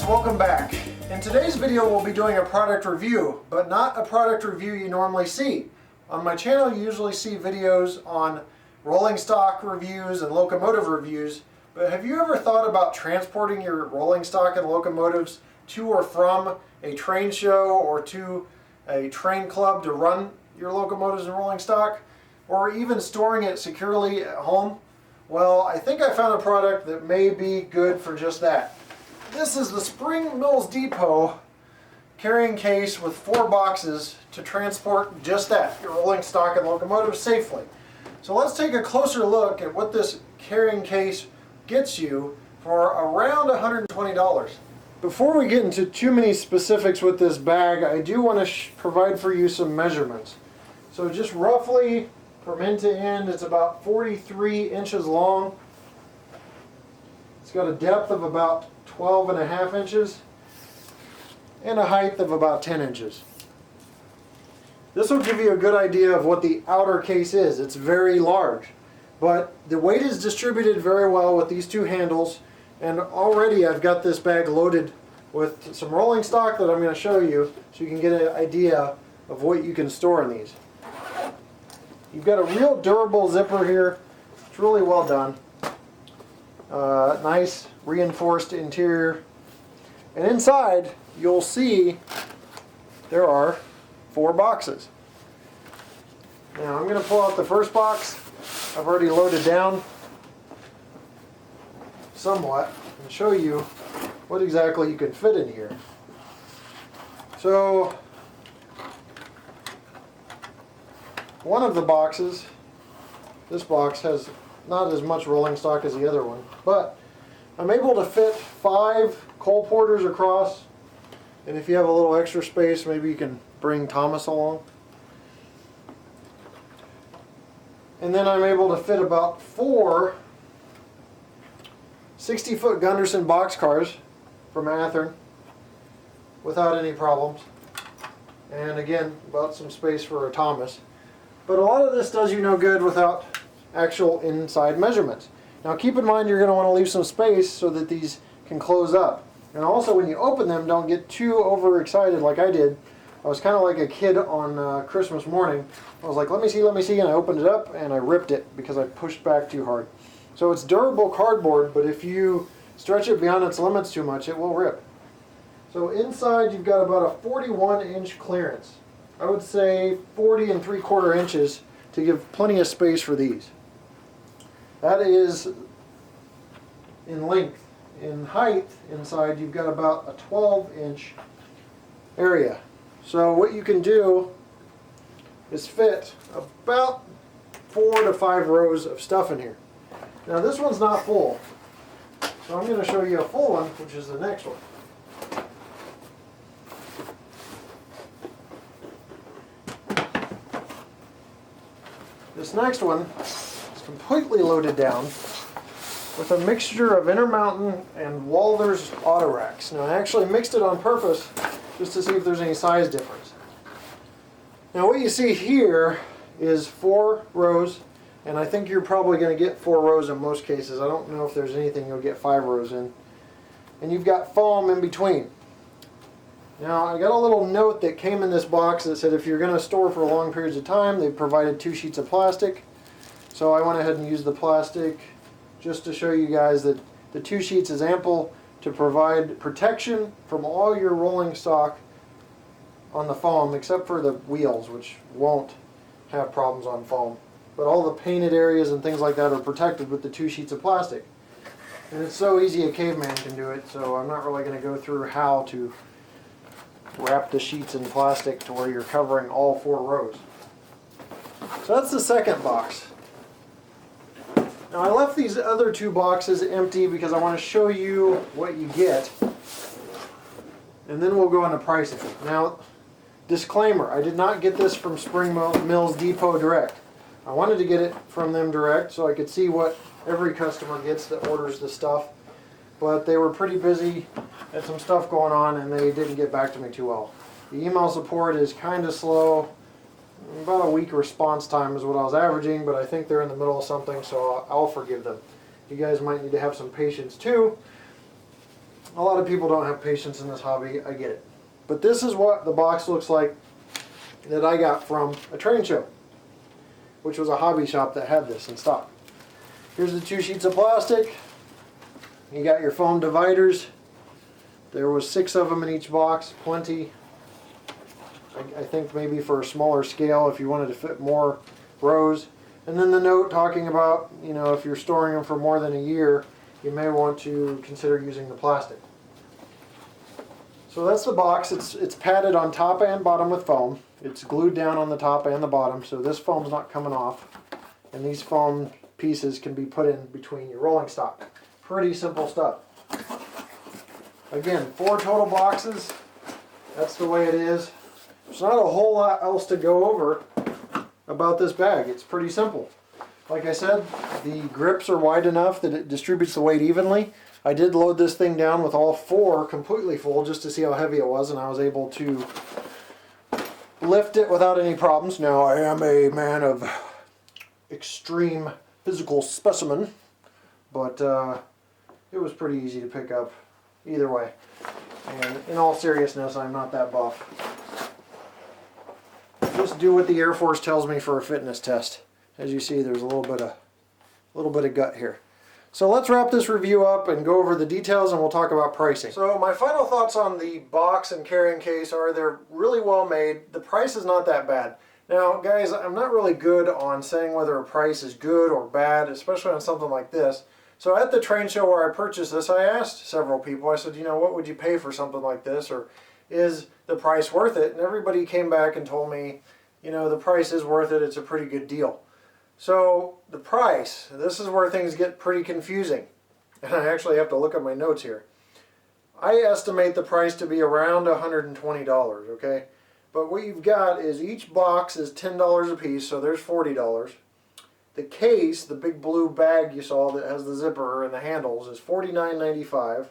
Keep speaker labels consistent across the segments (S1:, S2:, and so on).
S1: welcome back. In today's video we'll be doing a product review, but not a product review you normally see. On my channel you usually see videos on rolling stock reviews and locomotive reviews, but have you ever thought about transporting your rolling stock and locomotives to or from a train show or to a train club to run your locomotives and rolling stock, or even storing it securely at home? Well, I think I found a product that may be good for just that. This is the Spring Mills Depot carrying case with 4 boxes to transport just that, your rolling stock and locomotive safely. So let's take a closer look at what this carrying case gets you for around $120. Before we get into too many specifics with this bag, I do want to provide for you some measurements. So just roughly from end to end, it's about 43 inches long. It's got a depth of about 12.5 inches and a height of about 10 inches. This will give you a good idea of what the outer case is. It's very large, but the weight is distributed very well with these 2 handles, and already I've got this bag loaded with some rolling stock that I'm going to show you so you can get an idea of what you can store in these. You've got a real durable zipper here. It's really well done. Nice reinforced interior, and inside you'll see there are 4 boxes. Now I'm going to pull out the first box. I've already loaded down somewhat and show you what exactly you can fit in here. So one of the boxes, this box has not as much rolling stock as the other one, but I'm able to fit 5 coal porters across, and if you have a little extra space, maybe you can bring Thomas along. And then I'm able to fit about 4 60-foot Gunderson boxcars from Athearn without any problems. And again, about some space for a Thomas. But a lot of this does you no good without actual inside measurements. Now keep in mind you're going to want to leave some space so that these can close up. And also when you open them, don't get too overexcited like I did. I was kind of like a kid on Christmas morning. I was like, let me see, and I opened it up and I ripped it because I pushed back too hard. So it's durable cardboard, but if you stretch it beyond its limits too much, it will rip. So inside you've got about a 41-inch clearance. I would say 40 3/4 inches to give plenty of space for these. That is in length. In height, inside, you've got about a 12-inch area. So what you can do is fit about 4 to 5 rows of stuff in here. Now this one's not full, so I'm going to show you a full one, which is the next one. This next one is completely loaded down with a mixture of Intermountain and Walther's auto racks. Now I actually mixed it on purpose just to see if there's any size difference. Now what you see here is 4 rows, and I think you're probably going to get 4 rows in most cases. I don't know if there's anything you'll get 5 rows in. And you've got foam in between. Now I got a little note that came in this box that said if you're going to store for long periods of time, they provided 2 sheets of plastic. So I went ahead and used the plastic just to show you guys that the 2 sheets is ample to provide protection from all your rolling stock on the foam, except for the wheels, which won't have problems on foam. But all the painted areas and things like that are protected with the 2 sheets of plastic. And it's so easy a caveman can do it, so I'm not really going to go through how to wrap the sheets in plastic to where you're covering all 4 rows. So that's the second box. Now I left these other 2 boxes empty because I want to show you what you get, and then we'll go into pricing. Now, disclaimer, I did not get this from Spring Mills Depot direct. I wanted to get it from them direct so I could see what every customer gets that orders the stuff, but they were pretty busy, had some stuff going on, and they didn't get back to me too well. The email support is kind of slow. About a week response time is what I was averaging, but I think they're in the middle of something, so I'll forgive them. You guys might need to have some patience too. A lot of people don't have patience in this hobby, I get it. But this is what the box looks like that I got from a train show, which was a hobby shop that had this in stock. Here's the 2 sheets of plastic. You got your foam dividers. There was 6 of them in each box, plenty. I think maybe for a smaller scale if you wanted to fit more rows. And then the note talking about, you know, if you're storing them for more than a year, you may want to consider using the plastic. So that's the box. It's padded on top and bottom with foam. It's glued down on the top and the bottom, so this foam's not coming off. And these foam pieces can be put in between your rolling stock. Pretty simple stuff. Again, 4 total boxes. That's the way it is. There's not a whole lot else to go over about this bag. It's pretty simple. Like I said, the grips are wide enough that it distributes the weight evenly. I did load this thing down with all 4 completely full just to see how heavy it was, and I was able to lift it without any problems. Now, I am a man of extreme physical specimen, but it was pretty easy to pick up either way. And in all seriousness, I'm not that buff. Just do what the Air Force tells me for a fitness test. As you see, there's a little bit of gut here. So let's wrap this review up and go over the details, and we'll talk about pricing. So my final thoughts on the box and carrying case are they're really well made. The price is not that bad. Now guys, I'm not really good on saying whether a price is good or bad, especially on something like this. So at the train show where I purchased this, I asked several people, I said, you know, what would you pay for something like this, or is the price worth it? And everybody came back and told me, you know, the price is worth it, it's a pretty good deal. So the price, this is where things get pretty confusing. And I actually have to look at my notes here. I estimate the price to be around $120, okay? But what you've got is each box is $10 a piece, so there's $40. The case, the big blue bag you saw that has the zipper and the handles, is $49.95.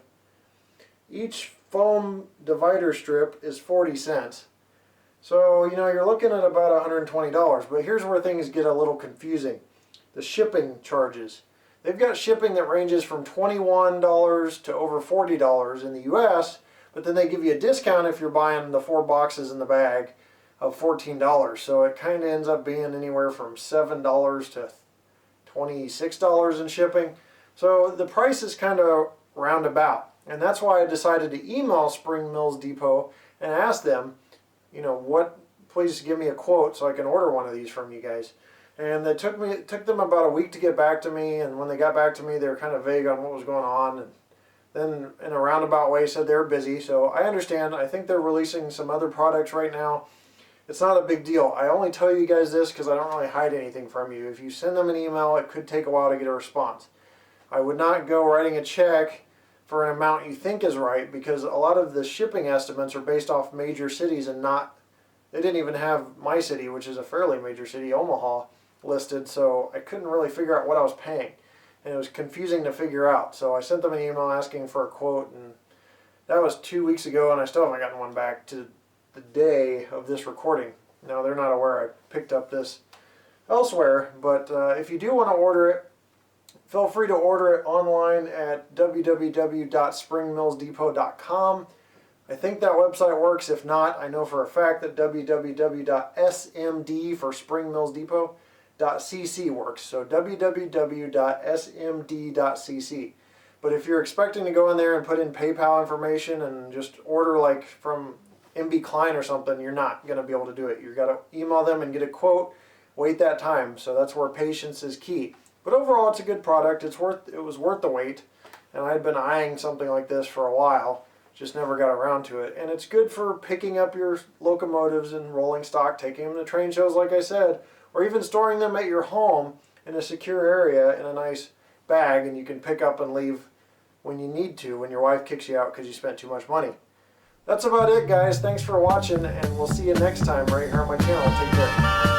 S1: Each foam divider strip is 40 cents. So, you know, you're looking at about $120, but here's where things get a little confusing. The shipping charges. They've got shipping that ranges from $21 to over $40 in the US, but then they give you a discount if you're buying the 4 boxes in the bag of $14. So it kind of ends up being anywhere from $7 to $26 in shipping. So the price is kind of roundabout. And that's why I decided to email Spring Mills Depot and ask them, you know, please give me a quote so I can order one of these from you guys. And it took them about a week to get back to me, and when they got back to me, they were kind of vague on what was going on, and then in a roundabout way said they were busy. So I understand. I think they're releasing some other products right now. It's not a big deal. I only tell you guys this because I don't really hide anything from you. If you send them an email, it could take a while to get a response. I would not go writing a check for an amount you think is right, because a lot of the shipping estimates are based off major cities and not, they didn't even have my city, which is a fairly major city, Omaha, listed, so I couldn't really figure out what I was paying. And it was confusing to figure out. So I sent them an email asking for a quote, and that was 2 weeks ago, and I still haven't gotten one back to the day of this recording. Now, they're not aware I picked up this elsewhere, but if you do want to order it, feel free to order it online at www.springmillsdepot.com. I think that website works. If not, I know for a fact that www.smd for Spring Mills Depot.cc works. So www.smd.cc. But if you're expecting to go in there and put in PayPal information and just order like from MB Klein or something, you're not going to be able to do it. You've got to email them and get a quote, wait that time. So that's where patience is key. But overall, it's a good product. It was worth the wait, and I'd been eyeing something like this for a while, just never got around to it. And it's good for picking up your locomotives and rolling stock, taking them to train shows, like I said, or even storing them at your home in a secure area in a nice bag, and you can pick up and leave when you need to, when your wife kicks you out because you spent too much money. That's about it, guys. Thanks for watching, and we'll see you next time right here on my channel. Take care.